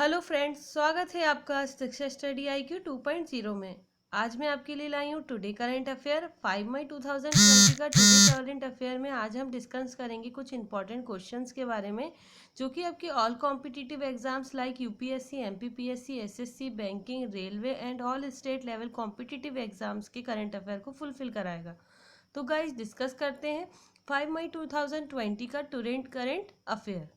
Hello friends, स्वागत है आपका शिक्षा स्टडी IQ 2.0 में। आज मैं आपके लिए लाई हूँ टुडे करंट अफेयर 5 मई 2020 का टुडे करंट अफेयर में आज हम डिस्कस करेंगे कुछ इंपॉर्टेंट क्वेश्चंस के बारे में जो कि आपके all competitive exams like UPSC, MPPSC, SSC, banking, railway and all state level competitive exams के करंट अफेयर को फुलफिल कराएगा। तो गाइज डिस्कस करते हैं 5 मई 2020 का today current affair.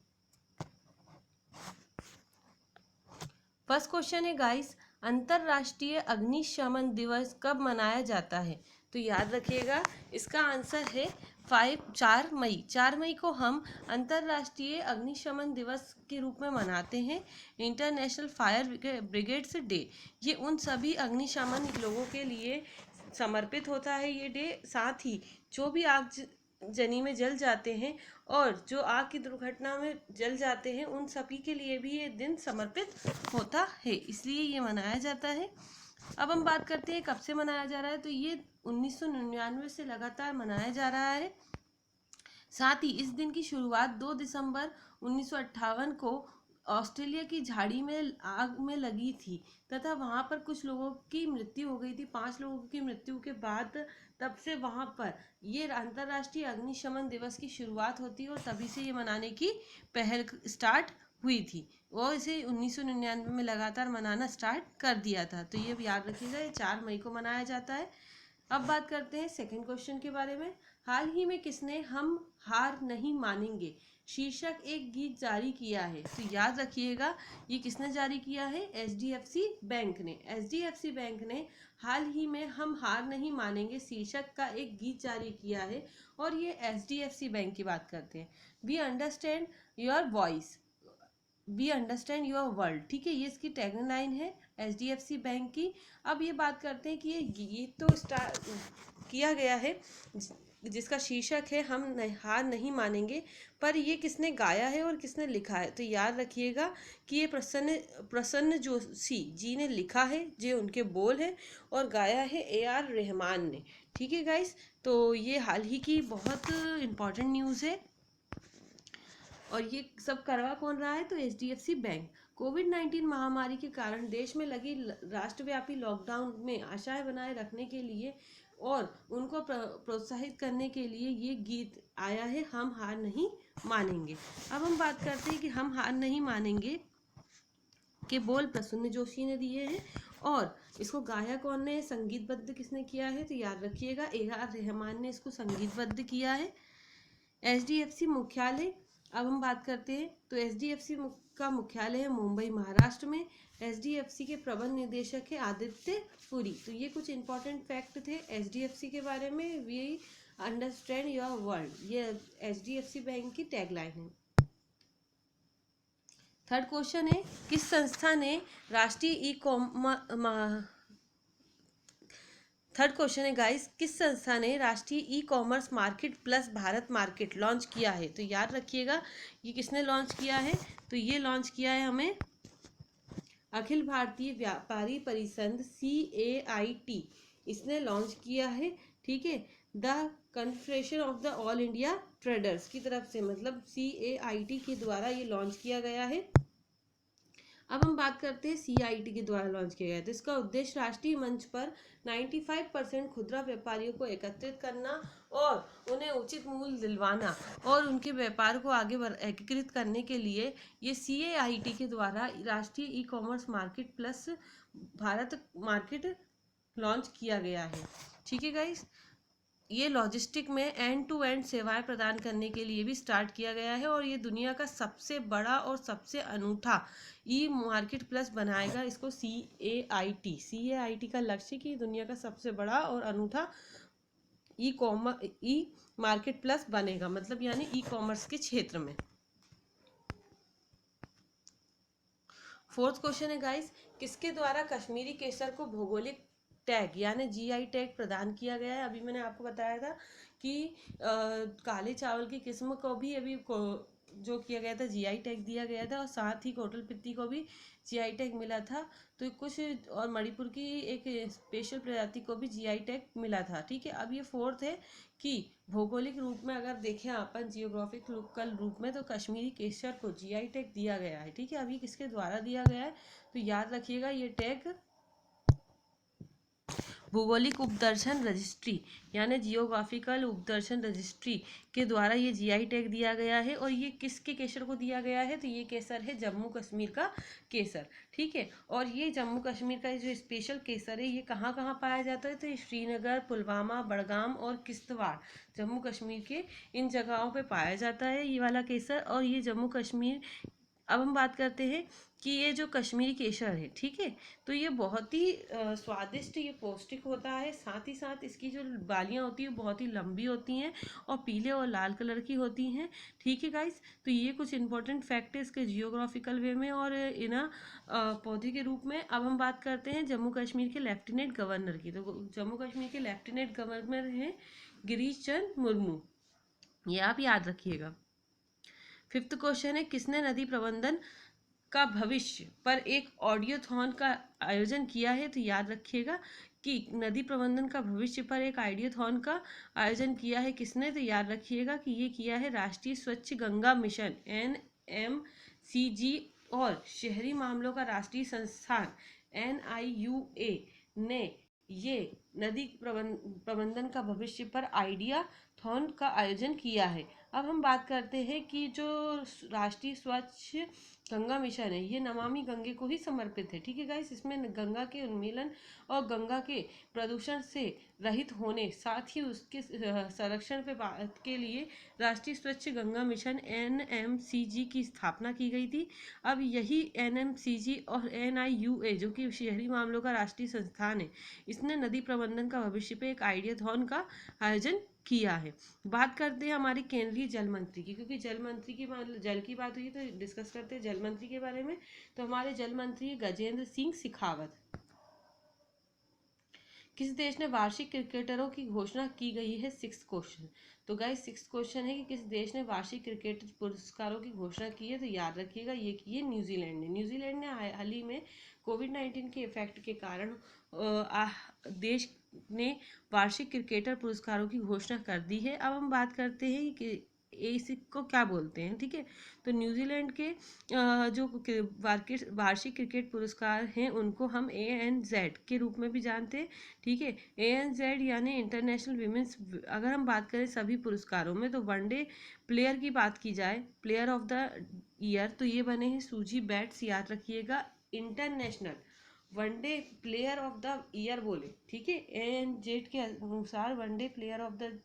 First question है गाइस, अंतरराष्ट्रीय अग्निशमन दिवस कब मनाया जाता है? तो याद रखिएगा इसका आंसर है 4 मई को हम अंतरराष्ट्रीय अग्निशमन दिवस के रूप में मनाते हैं। इंटरनेशनल फायर ब्रिगेड्स डे, ये उन सभी अग्निशमन लोगों के लिए समर्पित होता है ये डे। साथ ही जो भी आग जनी में जल जाते हैं और जो आग की दुर्घटना में जल जाते हैं उन सभी के लिए भी ये दिन समर्पित होता है, इसलिए ये मनाया जाता है। अब हम बात करते हैं कब से मनाया जा रहा है। तो ये 1999 से लगातार मनाया जा रहा है। साथ ही इस दिन की शुरुआत 2 दिसंबर 1958 को ऑस्ट्रेलिया की झाड़ी में आग में लगी थी तथा वहां पर कुछ लोगों की मृत्यु हो गई थी। 5 लोगों की मृत्यु के बाद तब से वहां पर ये अंतर्राष्ट्रीय अग्निशमन दिवस की शुरुआत होती है और तभी से ये मनाने की पहल स्टार्ट हुई थी और इसे 1999 में लगातार मनाना स्टार्ट कर दिया था। तो ये याद रखिएगा, ये 4 मई को मनाया जाता है। अब बात करते हैं सेकंड क्वेश्चन के बारे में। हाल ही में किसने हम हार नहीं मानेंगे शीर्षक एक गीत जारी किया है? तो याद रखिएगा ये किसने जारी किया है? HDFC बैंक ने। HDFC बैंक ने हाल ही में हम हार नहीं मानेंगे शीर्षक का एक गीत जारी किया है और ये HDFC बैंक की बात करते हैं। We understand your voice, we understand your world, ठीक है, ये इसकी टैगलाइन है HDFC बैंक की। अब ये बात करते हैं कि ये गीत तो स्टार्ट किया गया है जिसका शीर्षक है हम हार नहीं मानेंगे, पर ये किसने गाया है और किसने लिखा है? तो याद रखिएगा कि ये प्रसन्न जोशी जी ने लिखा है, जो उनके बोल है, और गाया है AR रहमान ने। ठीक है गाइस, तो ये हाल ही की बहुत इंपॉर्टेंट न्यूज़ है और ये सब करवा कौन रहा है? तो HDFC बैंक। कोविड-19 महामारी के कारण देश में लगी राष्ट्रव्यापी लॉकडाउन में आशाएं बनाए रखने के लिए और उनको प्रोत्साहित करने के लिए ये गीत आया है, हम हार नहीं मानेंगे। अब हम बात करते हैं कि हम हार नहीं मानेंगे के बोल प्रसन्न जोशी ने दिए हैं और इसको गाया कौन ने, संगीतबद्ध किसने किया है? तो याद रखिएगा AR रहमान ने इसको संगीतबद्ध किया है। HDFC मुख्यालय, अब हम बात करते हैं तो HDFC का मुख्यालय है मुंबई महाराष्ट्र में। HDFC के प्रबंध निदेशक है आदित्य पुरी। तो ये कुछ इंपॉर्टेंट फैक्ट थे HDFC के बारे में। वी अंडरस्टैंड योर वर्ल्ड, ये HDFC बैंक की टैगलाइन है। थर्ड क्वेश्चन है, किस संस्था ने राष्ट्रीय थर्ड क्वेश्चन है गाइस, किस संस्था ने राष्ट्रीय e-commerce market plus Bharat market launch किया है? तो याद रखिएगा ये किसने लॉन्च किया है? तो ये लॉन्च किया है हमें अखिल भारतीय व्यापारी परिसंघ CAIT, इसने लॉन्च किया है। ठीक है, the confederation of the all India traders की तरफ से, मतलब CAIT के द्वारा ये लॉन्च किया गया है। अब हम बात करते हैं CIT के द्वारा लॉन्च किया गया। तो इसका उद्देश्य राष्ट्रीय मंच पर 95% खुदरा व्यापारियों को एकत्रित करना और उन्हें उचित मूल्य दिलवाना और उनके व्यापार को आगे एकीकृत करने के लिए ये CAIT के द्वारा राष्ट्रीय e-commerce market plus Bharat market launch किया गया है। ठीक है गाइस, ये लॉजिस्टिक में एंड टू एंड सेवाएं प्रदान करने के लिए भी स्टार्ट किया गया है और ये दुनिया का सबसे बड़ा और सबसे अनूठा ई मार्केट प्लस बनाएगा इसको CAIT का लक्ष्य कि दुनिया का सबसे बड़ा और अनूठा ई मार्केट प्लस बनेगा, मतलब यानी ई कॉमर्स के क्षेत्र में। फोर्थ क्वेश्चन है गाइस, किसके द्वारा कश्मीरी केसर को भौगोलिक टैग यानी GI टैग प्रदान किया गया है? अभी मैंने आपको बताया था कि काले चावल की किस्म को भी अभी जो किया गया था, जीआई टैग दिया गया था, और साथ ही कोटल पित्ती को भी जीआई टैग मिला था। तो कुछ, और मणिपुर की एक स्पेशल प्रजाति को भी जीआई टैग मिला था। ठीक है, अब ये फोर्थ है कि भौगोलिक रूप में अगर देखें अपन, जियोग्राफिकल रूप में, तो कश्मीरी केसर को जीआई टैग दिया गया है। ठीक है, अभी किसके द्वारा दिया गया है, तो याद रखिएगा ये टैग भौगोलिक उपदर्शन रजिस्ट्री यानी जियोग्राफिकल उपदर्शन रजिस्ट्री के द्वारा ये जीआई टैग दिया गया है। और ये किसके केसर को दिया गया है, तो ये केसर है जम्मू कश्मीर का केसर। ठीक है, और ये जम्मू कश्मीर का जो स्पेशल केसर है, ये कहाँ कहाँ पाया जाता है, तो ये श्रीनगर, पुलवामा, बड़गाम और किश्तवाड़, जम्मू कश्मीर के इन जगहों पे पाया जाता है ये वाला केसर। और ये जम्मू कश्मीर, अब हम बात करते हैं कि ये जो कश्मीरी केसर है, ठीक है, तो ये बहुत ही स्वादिष्ट, ये पौष्टिक होता है। साथ ही साथ इसकी जो बालियाँ होती हैं बहुत ही लंबी होती हैं और पीले और लाल कलर की होती हैं। ठीक है गाइस, तो ये कुछ इंपॉर्टेंट फैक्ट है इसके जियोग्राफिकल वे में और इन पौधे के रूप में। अब हम बात करते हैं जम्मू कश्मीर के लेफ्टिनेंट गवर्नर की। तो जम्मू कश्मीर के लेफ्टिनेंट गवर्नर हैं गिरीश चंद्र मुर्मू, ये आप याद रखिएगा। फिफ्थ क्वेश्चन है, किसने नदी प्रबंधन का भविष्य पर एक ऑडियोथॉन का आयोजन किया है, तो याद रखिएगा कि नदी प्रबंधन का भविष्य पर एक ऑडियोथॉन का आयोजन किया है किसने, तो याद रखिएगा कि ये किया है राष्ट्रीय स्वच्छ गंगा मिशन NMCG और शहरी मामलों का राष्ट्रीय संस्थान NIUA ने ये नदी प्रबंधन का भविष्य पर आइडिया थॉन का आयोजन किया है। अब हम बात करते हैं कि जो राष्ट्रीय स्वच्छ गंगा मिशन है, ये नमामि गंगे को ही समर्पित है। ठीक है गाइस, इसमें गंगा के उन्मूलन और गंगा के प्रदूषण से रहित होने, साथ ही उसके संरक्षण के लिए राष्ट्रीय स्वच्छ गंगा मिशन NMCG की स्थापना की गई थी। अब यही NMCG और NIUA जो कि शहरी मामलों का राष्ट्रीय संस्थान है, इसने नदी प्रबंधन का भविष्य पे एक आइडियाथॉन का आयोजन किया है। बात करते हैं हमारे केंद्रीय जल मंत्री की, क्योंकि जल मंत्री की जल की बात हुई तो डिस्कस करते हैं जल मंत्री के बारे में। तो हमारे जल मंत्री गजेंद्र सिंह शेखावत। किस देश ने वार्षिक क्रिकेटरों की घोषणा की गई है, सिक्स क्वेश्चन। तो गाइस सिक्स क्वेश्चन है कि किस देश ने वार्षिक क्रिकेट पुरस्कारों की घोषणा की है, तो याद रखिएगा ये की है न्यूजीलैंड ने। न्यूजीलैंड ने हाल ही में कोविड-19 के इफेक्ट के कारण देश ने वार्षिक क्रिकेटर पुरस्कारों की घोषणा कर दी है। अब हम बात करते हैं कि इसी को क्या बोलते हैं। ठीक है, तो न्यूजीलैंड के जो वार्षिक क्रिकेट पुरस्कार हैं उनको हम ANZ के रूप में भी जानते हैं। ठीक है, ANZ यानी इंटरनेशनल विमेंस। अगर हम बात करें सभी पुरस्कारों में, तो वनडे प्लेयर की बात की जाए, प्लेयर ऑफ द ईयर, तो ये बने हैं सूजी बैट्स, याद रखिएगा। International one day player of the year बोले, ठीक है, ANZ के अनुसार one day player of the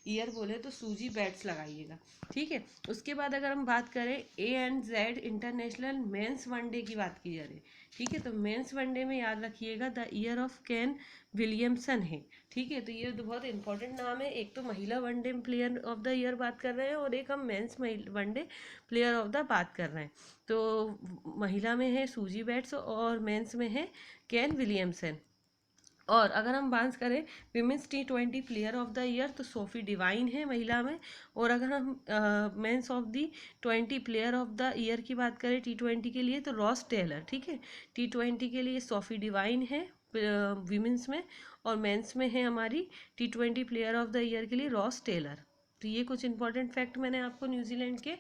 year बोले तो सूजी बैट्स लगाइएगा। ठीक है, उसके बाद अगर हम बात करें ANZ इंटरनेशनल मेंस वनडे की बात की जा रही है। ठीक है, तो मेंस वनडे में याद रखिएगा the year of Kane Williamson है। ठीक है, तो ये तो बहुत इंपॉर्टेंट नाम है। एक तो महिला one day player of the year बात कर रहे हैं और एक हम men's one day player of the बात कर रहे हैं। तो महिला में है सूजी बैट्स और मेंस में है केन विलियमसन। और अगर हम बात करें women's T20 player of the year, तो सोफी डिवाइन है महिला में। और अगर हम men's of the 20 player of the year की बात करें T20 के लिए, तो रॉस टेलर। ठीक है, T20 के लिए सोफी डिवाइन है विमेंस में, और मेंस में है हमारी T20 player of the year के लिए रॉस टेलर। तो ये कुछ इंपॉर्टेंट फैक्ट मैंने आपको न्यूजीलैंड के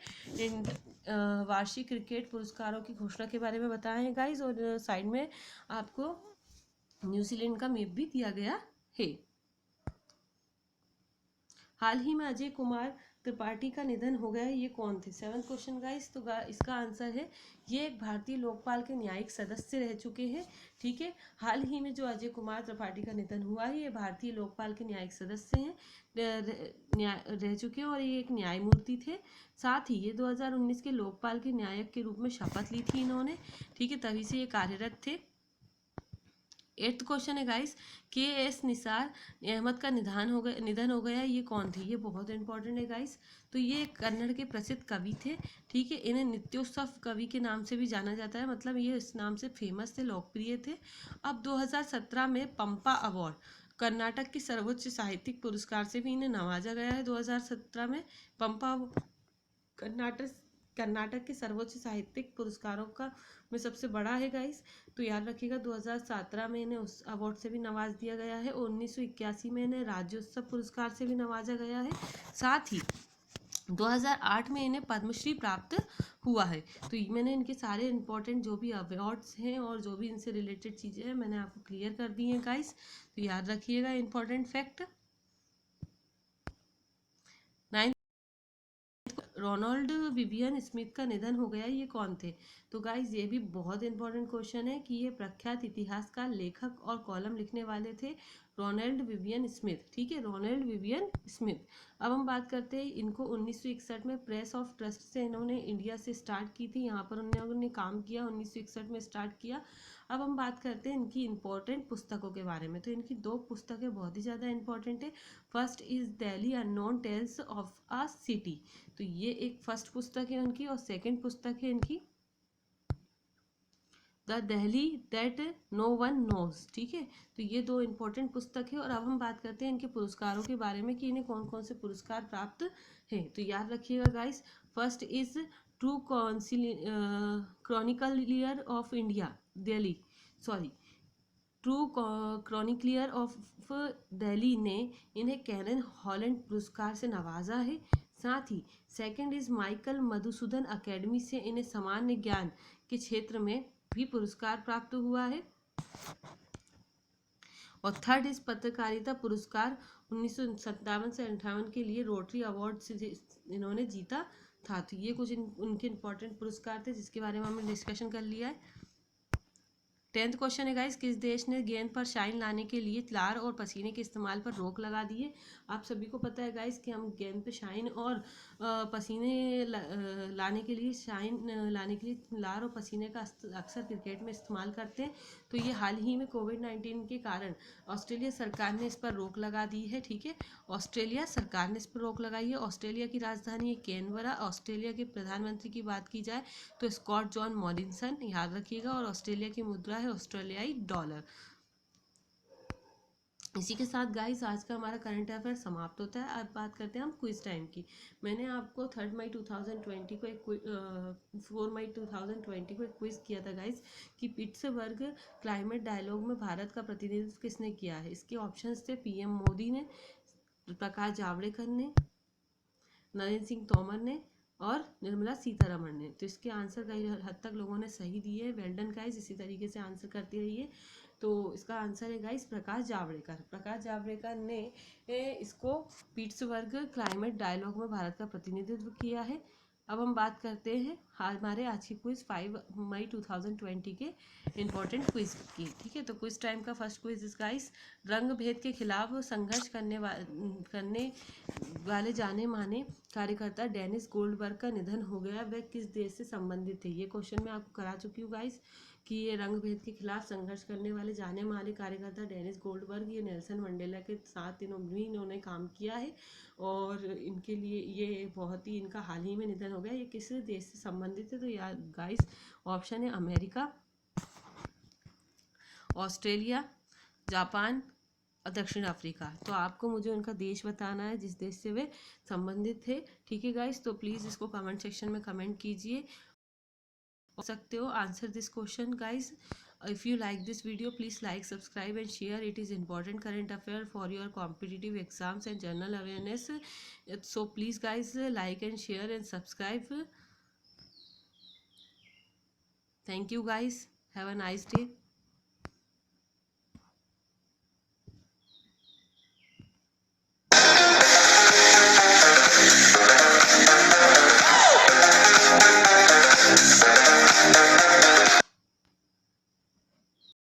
वार्षिक क्रिकेट पुरस्कारों की घोषणा के बारे में बताए हैं गाइज। और साइड में आपको न्यूजीलैंड का मैप भी दिया गया है। हाल ही में अजय कुमार त्रिपाठी का निधन हो गया है, ये कौन थे? सेवंथ क्वेश्चन गाइस, तो इसका आंसर है ये एक भारतीय लोकपाल के न्यायिक सदस्य रह चुके हैं। ठीक है, हाल ही में जो अजय कुमार त्रिपाठी का निधन हुआ है, ये भारतीय लोकपाल के न्यायिक सदस्य हैं, रह चुके हैं, और ये एक न्यायमूर्ति थे। साथ ही ये 2019 के लोकपाल के न्यायक के रूप में शपथ ली थी इन्होंने। ठीक है, तभी से ये कार्यरत थे। एट्थ क्वेश्चन है गाइस, KS निसार अहमद का निधन हो गया, ये कौन थे? ये बहुत इंपॉर्टेंट है गाइस। तो ये कन्नड़ के प्रसिद्ध कवि थे। ठीक है, इन्हें नित्योत्सव कवि के नाम से भी जाना जाता है, मतलब ये इस नाम से फेमस थे, लोकप्रिय थे। अब 2017 में पंपा अवार्ड, कर्नाटक के सर्वोच्च साहित्यिक पुरस्कार से भी इन्हें नवाजा गया है। 2017 में पंपा कर्नाटक कर्नाटक के सर्वोच्च साहित्यिक पुरस्कारों का में सबसे बड़ा है गाइस। तो याद रखिएगा 2017 में इन्हें उस अवार्ड से भी नवाज दिया गया है और 1981 में इन्हें राज्योत्सव पुरस्कार से भी नवाजा गया है। साथ ही 2008 में इन्हें पद्मश्री प्राप्त हुआ है। तो मैंने इनके सारे इंपॉर्टेंट जो भी अवार्ड्स हैं और जो भी इनसे रिलेटेड चीज़ें हैं मैंने आपको क्लियर कर दी हैं गाइस। तो याद रखिएगा important fact. Ronald Vivian Smith का निधन हो गया, ये कौन थे? तो गाइज ये भी बहुत इंपॉर्टेंट क्वेश्चन है कि ये प्रख्यात इतिहासकार, लेखक और कॉलम लिखने वाले थे रोनाल्ड विवियन स्मिथ। ठीक है, रोनाल्ड विवियन स्मिथ। अब हम बात करते हैं, इनको 1961 में प्रेस ऑफ ट्रस्ट से इन्होंने इंडिया से स्टार्ट की थी, यहाँ पर उन्होंने काम किया, 1961 में स्टार्ट किया। अब हम बात करते हैं इनकी इंपॉर्टेंट पुस्तकों के बारे में। तो इनकी दो पुस्तकें बहुत ही ज़्यादा इंपॉर्टेंट है। First is Delhi unknown tales of a city. तो ये एक फर्स्ट पुस्तक है उनकी, और सेकंड पुस्तक है इनकी the Delhi that no one knows. ठीक है, तो ये दो इंपॉर्टेंट पुस्तक है। और अब हम बात करते हैं इनके पुरस्कारों के बारे में कि इन्हें कौन कौन से पुरस्कार प्राप्त हैं। तो याद रखिएगा guys, first is true chronicler of India Delhi, sorry true chronicler of Delhi ने इन्हें कैनन हॉलैंड पुरस्कार से नवाजा है। साथ ही second is Michael Madhusudan academy से इन्हें सामान्य ज्ञान के क्षेत्र में भी पुरस्कार प्राप्त हुआ है। और थर्ड इज पत्रकारिता पुरस्कार 1957 से 58 के लिए रोटरी अवार्ड से इन्होंने जीता था। तो ये कुछ उनके इंपॉर्टेंट पुरस्कार थे जिसके बारे में हमने डिस्कशन कर लिया है। 10th क्वेश्चन है गाइस, किस देश ने गेंद पर शाइन लाने के लिए लार और पसीने के इस्तेमाल पर रोक लगा दी है? आप सभी को पता है गाइस कि हम गेंद पे शाइन और पसीने लाने के लिए लार और पसीने का अक्सर क्रिकेट में इस्तेमाल करते हैं। तो ये हाल ही में कोविड-19 के कारण ऑस्ट्रेलिया सरकार ने इस पर रोक लगा दी है। ठीक है, ऑस्ट्रेलिया सरकार ने इस पर रोक लगाई है। ऑस्ट्रेलिया की राजधानी है कैनबरा। ऑस्ट्रेलिया के प्रधानमंत्री की बात की जाए तो स्कॉट जॉन मॉरिसन, याद रखिएगा। और ऑस्ट्रेलिया की मुद्रा है ऑस्ट्रेलियाई डॉलर। इसी के साथ गाइस आज का हमारा करंट अफेयर समाप्त होता है। अब बात करते हैं हम क्विज टाइम की। मैंने आपको 3 मई 2020 को एक 4 मई 2020 को एक क्विज किया था गाइस कि पिट्सबर्ग क्लाइमेट डायलॉग में भारत का प्रतिनिधित्व किसने किया है। इसके ऑप्शंस थे पीएम मोदी ने, प्रकाश जावड़ेकर ने, नरेंद्र सिंह तोमर ने और निर्मला सीतारमण ने। तो इसके आंसर कई हद तक लोगों ने सही दिए है। वेल डन गाइस, इसी तरीके से आंसर करते रहिए। तो इसका आंसर है गाइस प्रकाश जावड़ेकर। प्रकाश जावड़ेकर ने इसको पिट्सबर्ग क्लाइमेट डायलॉग में भारत का प्रतिनिधित्व किया है। अब हम बात करते हैं हमारे आज की क्विज 5 मई 2020 के इंपॉर्टेंट क्विज की। ठीक है, तो क्विज टाइम का फर्स्ट क्विज इस गाइस, रंग भेद के खिलाफ संघर्ष करने वाले जाने माने कार्यकर्ता डेनिस गोल्डबर्ग का निधन हो गया, वह किस देश से संबंधित थे? ये क्वेश्चन मैं आपको करा चुकी हूँ गाइस कि ये रंग भेद के खिलाफ संघर्ष करने वाले जाने माने कार्यकर्ता डेनिस गोल्डबर्ग, ये नेल्सन मंडेला के साथ इन्होंने काम किया है और इनके लिए ये बहुत ही इनका हाल ही में निधन हो गया। ये किस देश से संबंधित है? तो यार गाइस ऑप्शन है अमेरिका, ऑस्ट्रेलिया, जापान और दक्षिण अफ्रीका। तो आपको मुझे उनका देश बताना है जिस देश से वे संबंधित थे। ठीक है गाइस, तो प्लीज़ इसको कमेंट सेक्शन में कमेंट कीजिए। सकते हो answer this question guys. If you like this video, please like, subscribe and share. It is important current affair for your competitive exams and general awareness. So please guys like and share and subscribe. Thank you guys. Have a nice day.